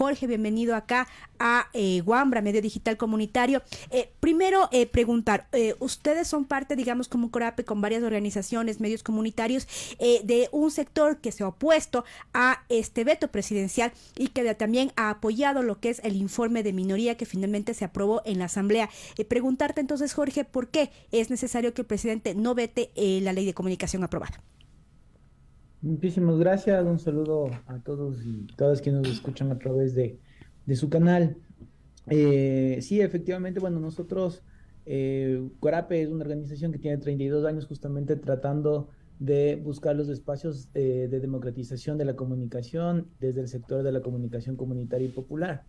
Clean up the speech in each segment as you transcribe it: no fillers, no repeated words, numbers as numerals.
Jorge, bienvenido acá a Wambra, Medio Digital Comunitario. Primero, preguntar, ustedes son parte, digamos, como Corape, con varias organizaciones, medios comunitarios, de un sector que se ha opuesto a este veto presidencial y que también ha apoyado lo que es el informe de minoría que finalmente se aprobó en la Asamblea. Preguntarte entonces, Jorge, ¿por qué es necesario que el presidente no vete la ley de comunicación aprobada? Muchísimas gracias, un saludo a todos y todas quienes nos escuchan a través de su canal. Sí, efectivamente, bueno, nosotros, Corape es una organización que tiene 32 años justamente tratando de buscar los espacios de democratización de la comunicación desde el sector de la comunicación comunitaria y popular.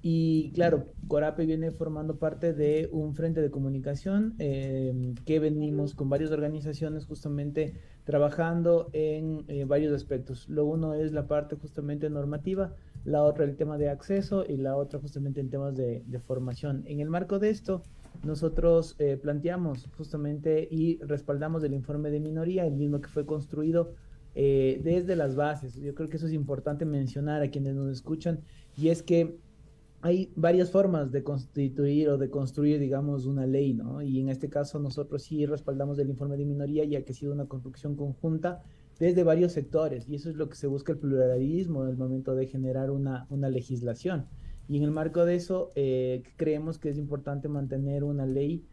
Y claro, Corape viene formando parte de un frente de comunicación que venimos con varias organizaciones justamente trabajando en varios aspectos. Lo uno es la parte justamente normativa, la otra el tema de acceso y la otra justamente en temas de formación. En el marco de esto, nosotros planteamos justamente y respaldamos el informe de minoría, el mismo que fue construido desde las bases. Yo creo que eso es importante mencionar a quienes nos escuchan y es que hay varias formas de constituir o de construir, digamos, una ley, ¿no? Y en este caso nosotros sí respaldamos el informe de minoría, ya que ha sido una construcción conjunta desde varios sectores, y eso es lo que se busca el pluralismo en el momento de generar una legislación. Y en el marco de eso, creemos que es importante mantener una ley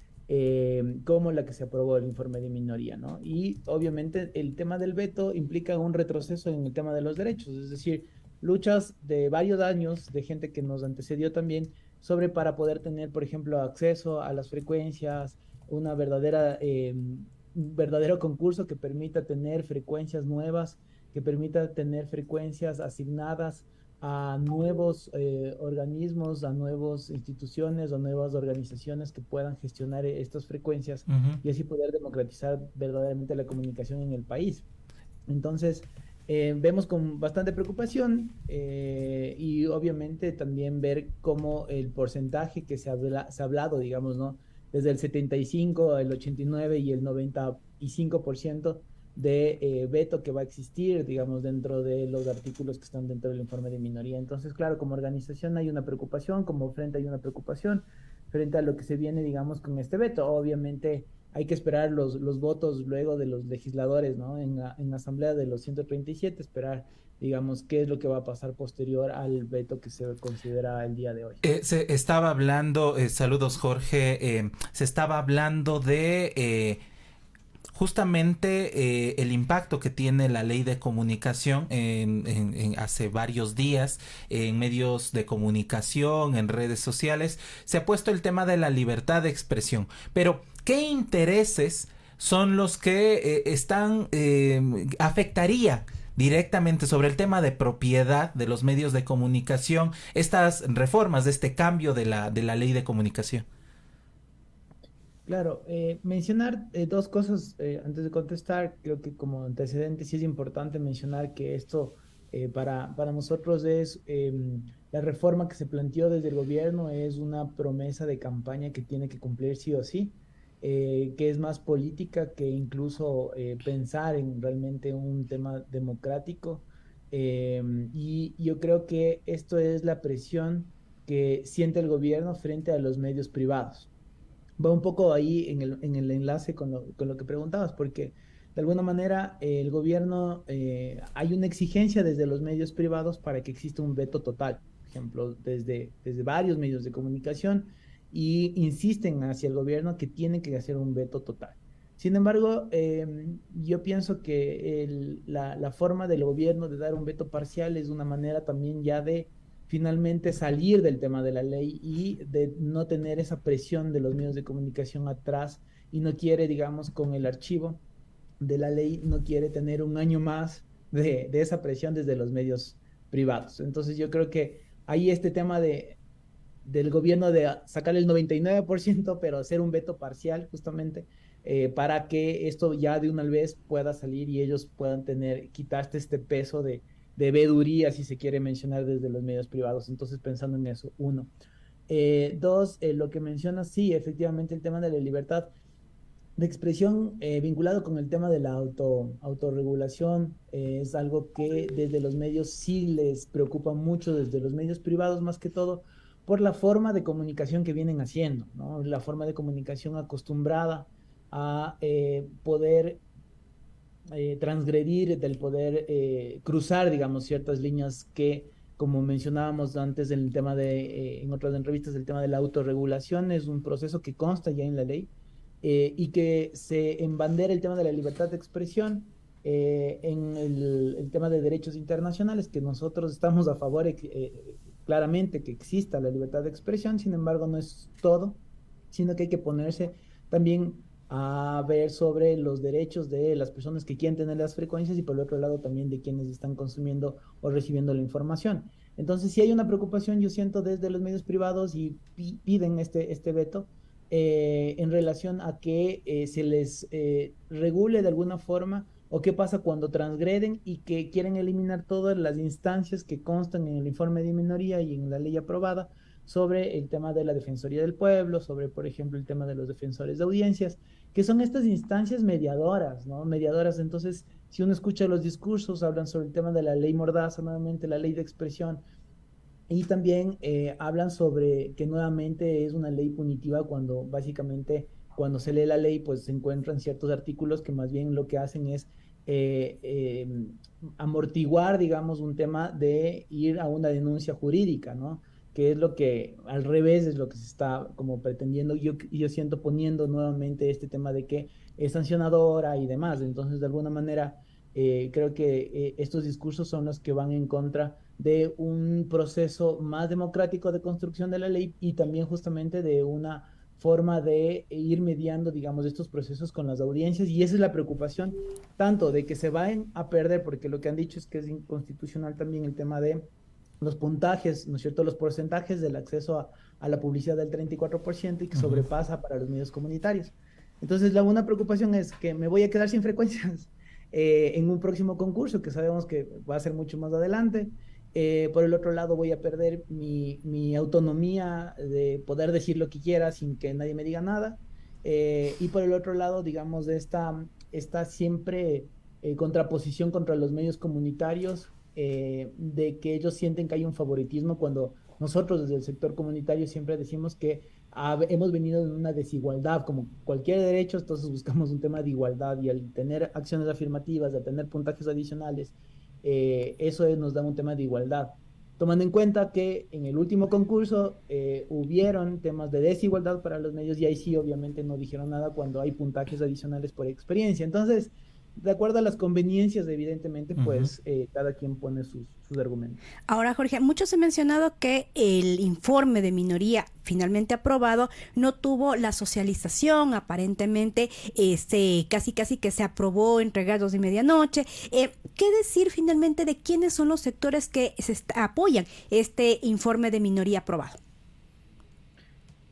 como la que se aprobó el informe de minoría, ¿no? Y obviamente el tema del veto implica un retroceso en el tema de los derechos, es decir, luchas de varios años de gente que nos antecedió también sobre para poder tener, por ejemplo, acceso a las frecuencias, una un verdadero concurso que permita tener frecuencias nuevas, que permita tener frecuencias asignadas a nuevos organismos, a nuevas instituciones o nuevas organizaciones que puedan gestionar estas frecuencias Ujú. y así poder democratizar verdaderamente la comunicación en el país. Entonces, vemos con bastante preocupación y obviamente también ver cómo el porcentaje que se ha hablado, digamos, ¿no? Desde el 75, el 89 y el 95% de veto que va a existir, digamos, dentro de los artículos que están dentro del informe de minoría. Entonces, claro, como organización hay una preocupación, como frente hay una preocupación frente a lo que se viene, digamos, con este veto. Obviamente hay que esperar los votos luego de los legisladores, ¿no? En la asamblea de los 137, esperar, digamos, qué es lo que va a pasar posterior al veto que se considera el día de hoy. Se estaba hablando, saludos Jorge, se estaba hablando de justamente el impacto que tiene la ley de comunicación hace varios días en medios de comunicación, en redes sociales. Se ha puesto el tema de la libertad de expresión, pero ¿qué intereses son los que afectaría directamente sobre el tema de propiedad de los medios de comunicación estas reformas de este cambio de la ley de comunicación? Claro, mencionar dos cosas antes de contestar. Creo que como antecedente sí es importante mencionar que esto para nosotros es la reforma que se planteó desde el gobierno es una promesa de campaña que tiene que cumplir sí o sí, que es más política que incluso pensar en realmente un tema democrático. Y yo creo que esto es la presión que siente el gobierno frente a los medios privados. Va un poco ahí en el enlace con lo que preguntabas, porque de alguna manera el gobierno, hay una exigencia desde los medios privados para que exista un veto total, por ejemplo, desde varios medios de comunicación, y insisten hacia el gobierno que tiene que hacer un veto total. Sin embargo, yo pienso que la forma del gobierno de dar un veto parcial es una manera también ya de finalmente salir del tema de la ley y de no tener esa presión de los medios de comunicación atrás y no quiere, digamos, con el archivo de la ley, no quiere tener un año más de esa presión desde los medios privados. Entonces yo creo que ahí este tema del gobierno de sacar el 99%, pero hacer un veto parcial justamente para que esto ya de una vez pueda salir y ellos puedan quitarse este peso de veeduría, si se quiere mencionar, desde los medios privados. Entonces, pensando en eso, uno. Dos, lo que mencionas, sí, efectivamente, el tema de la libertad. de expresión vinculado con el tema de la autorregulación. Es algo que desde los medios sí les preocupa mucho, desde los medios privados más que todo, por la forma de comunicación que vienen haciendo, ¿no? La forma de comunicación acostumbrada a poder transgredir, del poder cruzar, digamos, ciertas líneas que, como mencionábamos antes en el tema en otras entrevistas, el tema de la autorregulación es un proceso que consta ya en la ley y que se embandera el tema de la libertad de expresión en el tema de derechos internacionales, que nosotros estamos a favor claramente que exista la libertad de expresión. Sin embargo, no es todo, sino que hay que ponerse también a ver sobre los derechos de las personas que quieren tener las frecuencias y por el otro lado también de quienes están consumiendo o recibiendo la información. Entonces, si hay una preocupación, yo siento desde los medios privados y piden este veto en relación a que se les regule de alguna forma, o qué pasa cuando transgreden y que quieren eliminar todas las instancias que constan en el informe de minoría y en la ley aprobada sobre el tema de la Defensoría del Pueblo, sobre, por ejemplo, el tema de los defensores de audiencias, que son estas instancias mediadoras, ¿no? Mediadoras. Entonces, si uno escucha los discursos, hablan sobre el tema de la ley Mordaza, nuevamente la ley de expresión, y también hablan sobre que nuevamente es una ley punitiva cuando básicamente cuando se lee la ley pues se encuentran ciertos artículos que más bien lo que hacen es amortiguar, digamos, un tema de ir a una denuncia jurídica, ¿no? Que es lo que al revés es lo que se está como pretendiendo. Yo siento poniendo nuevamente este tema de que es sancionadora y demás. Entonces, de alguna manera, creo que estos discursos son los que van en contra de un proceso más democrático de construcción de la ley y también justamente de una forma de ir mediando, digamos, estos procesos con las audiencias. Y esa es la preocupación, tanto de que se vayan a perder, porque lo que han dicho es que es inconstitucional también el tema de los puntajes, ¿no es cierto?, los porcentajes del acceso a la publicidad del 34% y que sobrepasa para los medios comunitarios. Entonces, una preocupación es que me voy a quedar sin frecuencias en un próximo concurso que sabemos que va a ser mucho más adelante. Por el otro lado, voy a perder mi autonomía de poder decir lo que quiera sin que nadie me diga nada. Y por el otro lado, digamos, de esta siempre contraposición contra los medios comunitarios, de que ellos sienten que hay un favoritismo cuando nosotros desde el sector comunitario siempre decimos que hemos venido en una desigualdad, como cualquier derecho, entonces buscamos un tema de igualdad y al tener acciones afirmativas, al tener puntajes adicionales, eso nos da un tema de igualdad. Tomando en cuenta que en el último concurso hubieron temas de desigualdad para los medios y ahí sí obviamente no dijeron nada cuando hay puntajes adicionales por experiencia. Entonces, de acuerdo a las conveniencias, evidentemente, pues cada quien pone sus argumentos. Ahora, Jorge, muchos han mencionado que el informe de minoría finalmente aprobado no tuvo la socialización, aparentemente casi que se aprobó entre gallos de medianoche. ¿Qué decir finalmente de quiénes son los sectores que apoyan este informe de minoría aprobado?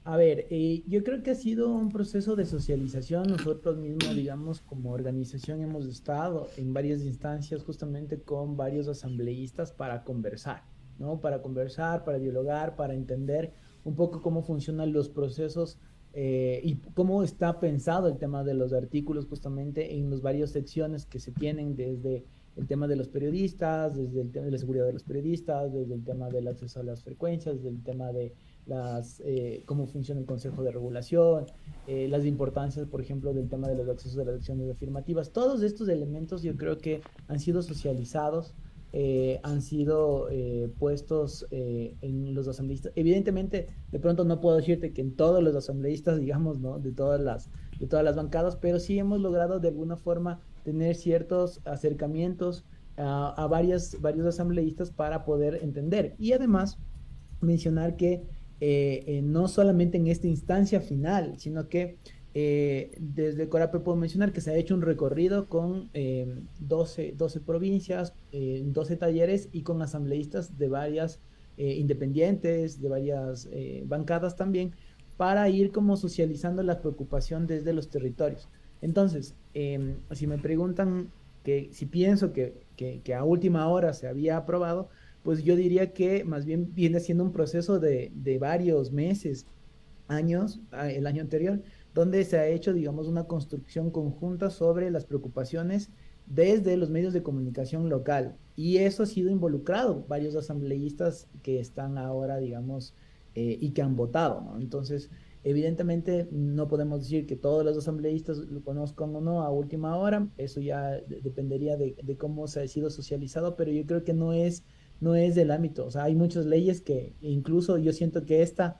A ver, yo creo que ha sido un proceso de socialización. Nosotros mismos, digamos, como organización hemos estado en varias instancias justamente con varios asambleístas para conversar, ¿no? Para conversar, para dialogar, para entender un poco cómo funcionan los procesos y cómo está pensado el tema de los artículos justamente en las varias secciones que se tienen desde el tema de los periodistas, desde el tema de la seguridad de los periodistas, desde el tema del acceso a las frecuencias, desde el tema de cómo funciona el Consejo de Regulación, las importancias, por ejemplo, del tema de los accesos a las acciones afirmativas. Todos estos elementos yo creo que han sido socializados, han sido puestos en los asambleístas. Evidentemente, de pronto no puedo decirte que en todos los asambleístas, digamos, ¿no?, de todas las bancadas, pero sí hemos logrado de alguna forma tener ciertos acercamientos a varios asambleístas para poder entender. Y además, mencionar que no solamente en esta instancia final, sino que desde Corape puedo mencionar que se ha hecho un recorrido con 12 provincias, 12 talleres y con asambleístas de varias independientes, de varias bancadas también, para ir como socializando la preocupación desde los territorios. Entonces, si me preguntan que si pienso que a última hora se había aprobado, pues yo diría que más bien viene siendo un proceso de varios meses, años, el año anterior, donde se ha hecho, digamos, una construcción conjunta sobre las preocupaciones desde los medios de comunicación local. Y eso ha sido involucrado varios asambleístas que están ahora, digamos, y que han votado, ¿no? Entonces, evidentemente, no podemos decir que todos los asambleístas lo conozcan o no a última hora, eso ya dependería de cómo se ha sido socializado, pero yo creo que no es del ámbito. O sea, hay muchas leyes que incluso yo siento que esta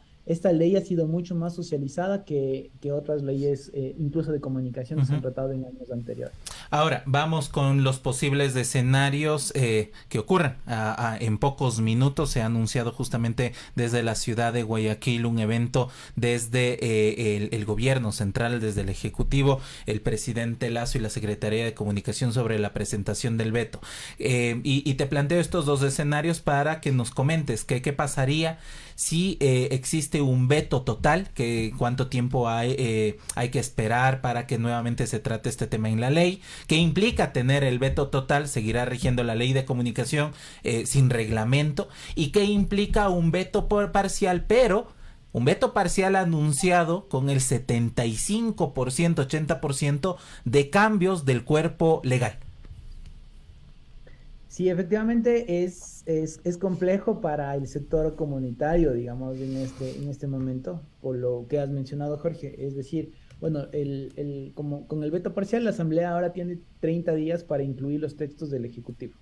ley ha sido mucho más socializada que otras leyes, incluso de comunicación, que se han tratado en años anteriores. Ahora, vamos con los posibles escenarios que ocurran. En pocos minutos se ha anunciado justamente desde la ciudad de Guayaquil un evento desde el gobierno central, desde el Ejecutivo, el presidente Lasso y la Secretaría de Comunicación sobre la presentación del veto. Y te planteo estos dos escenarios para que nos comentes qué pasaría si existe un veto total, que cuánto tiempo hay que esperar para que nuevamente se trate este tema en la ley, qué implica tener el veto total, seguirá rigiendo la ley de comunicación sin reglamento, y qué implica un veto parcial, pero un veto parcial anunciado con el 75%, 80% de cambios del cuerpo legal. Sí, efectivamente es complejo para el sector comunitario, digamos, en este momento, por lo que has mencionado, Jorge. Es decir, bueno, como con el veto parcial, la Asamblea ahora tiene 30 días para incluir los textos del Ejecutivo,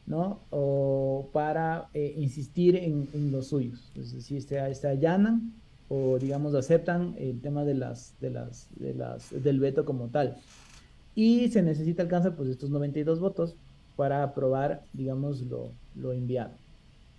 ¿no? O para insistir en los suyos. Es decir, se allanan o, digamos, aceptan el tema del veto como tal. Y se necesita alcanzar, pues, estos 92 votos para aprobar, digamos, lo enviado.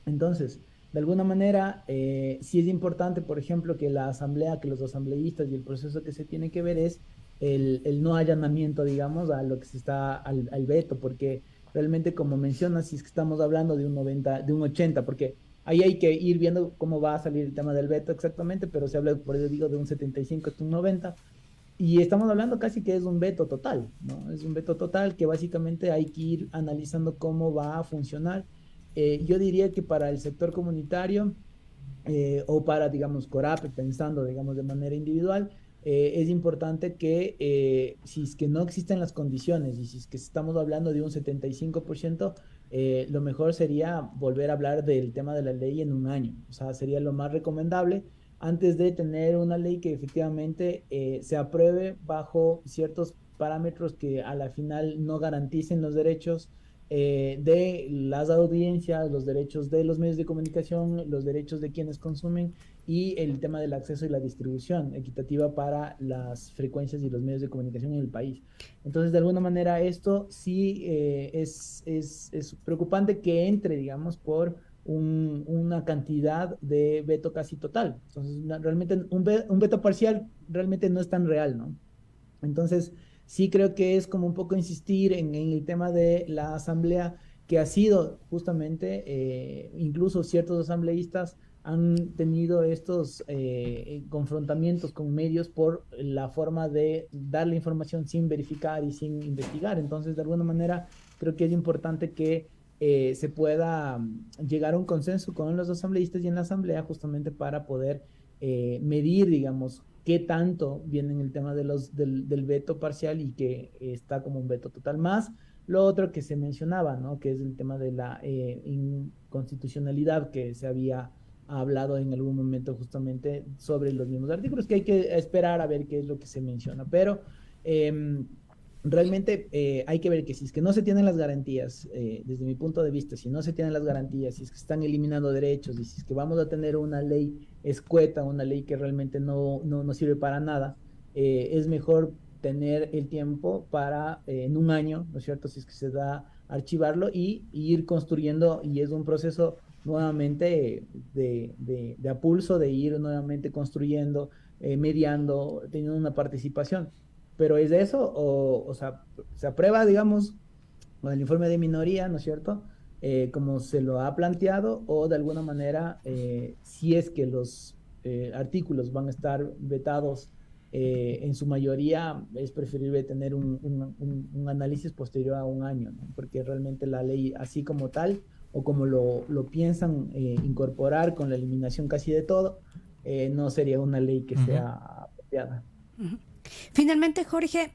Entonces, de alguna manera, sí es importante, por ejemplo, que la asamblea, que los asambleístas, y el proceso que se tiene que ver es el no allanamiento, digamos, a lo que se está al veto, porque realmente, como mencionas, si es que estamos hablando de un 90, de un 80, porque ahí hay que ir viendo cómo va a salir el tema del veto exactamente, pero se habla, por eso digo, de un 75 hasta un 90. Y estamos hablando casi que es un veto total, ¿no? Es un veto total que básicamente hay que ir analizando cómo va a funcionar. Yo diría que para el sector comunitario o para, digamos, Corape, pensando, digamos, de manera individual, es importante que si es que no existen las condiciones y si es que estamos hablando de un 75%, lo mejor sería volver a hablar del tema de la ley en un año. O sea, sería lo más recomendable antes de tener una ley que efectivamente se apruebe bajo ciertos parámetros que a la final no garanticen los derechos de las audiencias, los derechos de los medios de comunicación, los derechos de quienes consumen y el tema del acceso y la distribución equitativa para las frecuencias y los medios de comunicación en el país. Entonces, de alguna manera, esto sí es preocupante que entre, digamos, por una cantidad de veto casi total. Entonces, realmente un veto parcial realmente no es tan real, ¿no? Entonces, sí creo que es como un poco insistir en el tema de la asamblea, que ha sido justamente, incluso ciertos asambleístas han tenido estos confrontamientos con medios por la forma de dar la información sin verificar y sin investigar. Entonces, de alguna manera, creo que es importante que se pueda llegar a un consenso con los asambleístas y en la asamblea justamente para poder medir, digamos, qué tanto viene en el tema del veto parcial y que está como un veto total más. Lo otro que se mencionaba, ¿no? Que es el tema de la inconstitucionalidad que se había hablado en algún momento justamente sobre los mismos artículos, que hay que esperar a ver qué es lo que se menciona. Pero realmente hay que ver que si es que no se tienen las garantías, desde mi punto de vista, si no se tienen las garantías, si es que están eliminando derechos y si es que vamos a tener una ley escueta, una ley que realmente no sirve para nada, es mejor tener el tiempo para en un año, ¿no es cierto? Si es que se da archivarlo y ir construyendo, y es un proceso nuevamente de a pulso, de ir nuevamente construyendo, mediando, teniendo una participación. Pero es de eso, o sea, se aprueba, digamos, con el informe de minoría, ¿no es cierto? Como se lo ha planteado, o de alguna manera, si es que los artículos van a estar vetados en su mayoría, es preferible tener un análisis posterior a un año, ¿no? Porque realmente la ley, así como tal, o como lo piensan incorporar con la eliminación casi de todo, no sería una ley que sea apropiada. Finalmente, Jorge,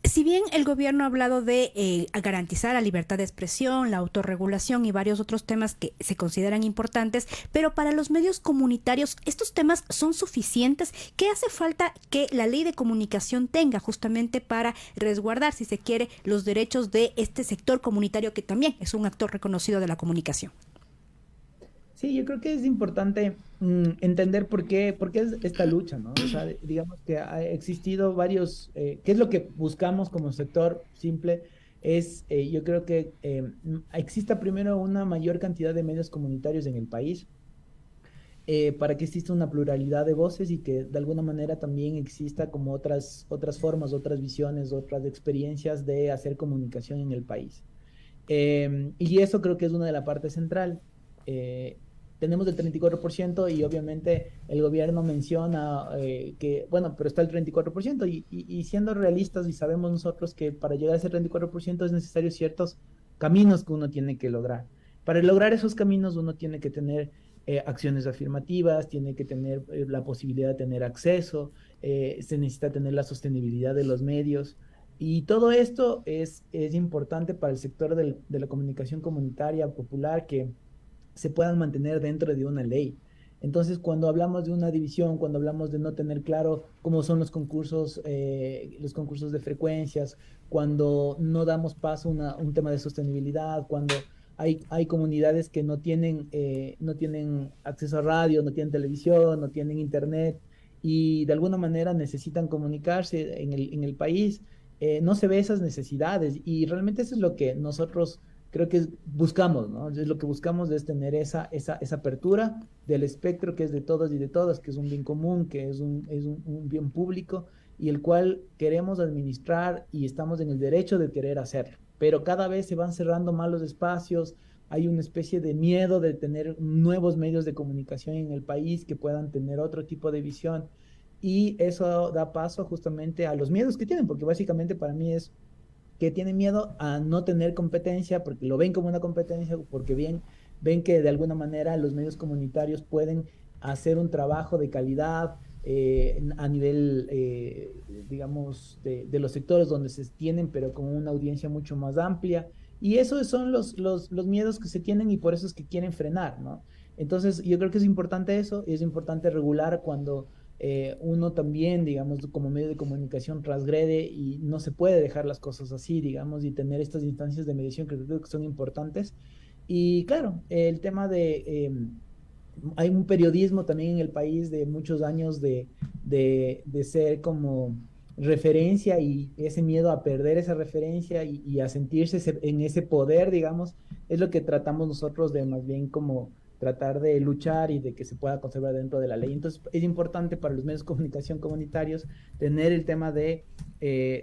si bien el gobierno ha hablado de garantizar la libertad de expresión, la autorregulación y varios otros temas que se consideran importantes, pero para los medios comunitarios, ¿estos temas son suficientes? ¿Qué hace falta que la ley de comunicación tenga justamente para resguardar, si se quiere, los derechos de este sector comunitario que también es un actor reconocido de la comunicación? Sí, yo creo que es importante entender por qué es esta lucha, ¿no? O sea, digamos que ha existido varios, ¿qué es lo que buscamos como sector simple? Yo creo que exista primero una mayor cantidad de medios comunitarios en el país, para que exista una pluralidad de voces y que de alguna manera también exista como otras formas, otras visiones, otras experiencias de hacer comunicación en el país. Y eso creo que es una de las partes central. Tenemos el 34% y obviamente el gobierno menciona que, bueno, pero está el 34% y siendo realistas y sabemos nosotros que para llegar a ese 34% es necesario ciertos caminos que uno tiene que lograr. Para lograr esos caminos uno tiene que tener acciones afirmativas, tiene que tener la posibilidad de tener acceso, se necesita tener la sostenibilidad de los medios. Y todo esto es importante para el sector de la comunicación comunitaria popular que se puedan mantener dentro de una ley. Entonces, cuando hablamos de una división, cuando hablamos de no tener claro cómo son los concursos de frecuencias, cuando no damos paso a un tema de sostenibilidad, cuando hay comunidades que no tienen acceso a radio, no tienen televisión, no tienen internet y de alguna manera necesitan comunicarse en el país, no se ve esas necesidades y realmente eso es lo que nosotros creo que buscamos, ¿no? Es lo que buscamos es tener esa apertura del espectro que es de todos y de todas, que es un bien común, que es un bien público y el cual queremos administrar y estamos en el derecho de querer hacerlo. Pero cada vez se van cerrando más los espacios, hay una especie de miedo de tener nuevos medios de comunicación en el país que puedan tener otro tipo de visión y eso da paso justamente a los miedos que tienen, porque básicamente para mí es que tienen miedo a no tener competencia, porque lo ven como una competencia, porque ven que de alguna manera los medios comunitarios pueden hacer un trabajo de calidad a nivel, digamos, de los sectores donde se tienen, pero con una audiencia mucho más amplia. Y esos son los miedos que se tienen y por eso es que quieren frenar, ¿no? Entonces, yo creo que es importante eso, y es importante regular cuando uno también, digamos, como medio de comunicación transgrede y no se puede dejar las cosas así, digamos, y tener estas instancias de mediación que creo que son importantes. Y claro, el tema hay un periodismo también en el país de muchos años de ser como referencia y ese miedo a perder esa referencia y a sentirse en ese poder, digamos, es lo que tratamos nosotros de más bien como tratar de luchar y de que se pueda conservar dentro de la ley. Entonces es importante para los medios de comunicación comunitarios tener el tema de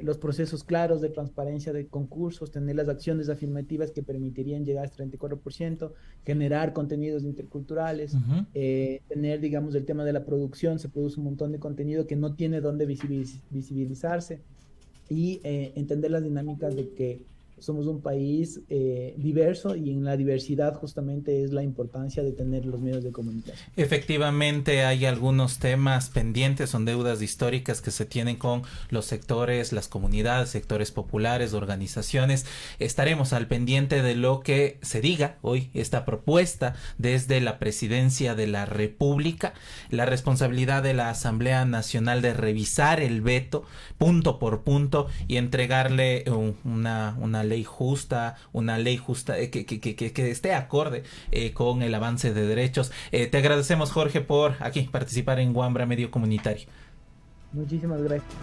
los procesos claros de transparencia de concursos, tener las acciones afirmativas que permitirían llegar a este 34%, generar contenidos interculturales, tener, digamos, el tema de la producción, se produce un montón de contenido que no tiene dónde visibilizarse y entender las dinámicas de que somos un país diverso y en la diversidad justamente es la importancia de tener los medios de comunicación. Efectivamente hay algunos temas pendientes, son deudas históricas que se tienen con los sectores, las comunidades, sectores populares, organizaciones. Estaremos al pendiente de lo que se diga hoy, esta propuesta desde la Presidencia de la República, la responsabilidad de la Asamblea Nacional de revisar el veto punto por punto y entregarle una ley justa que esté acorde con el avance de derechos. Te agradecemos, Jorge, por aquí participar en Wambra Medio Comunitario. Muchísimas gracias.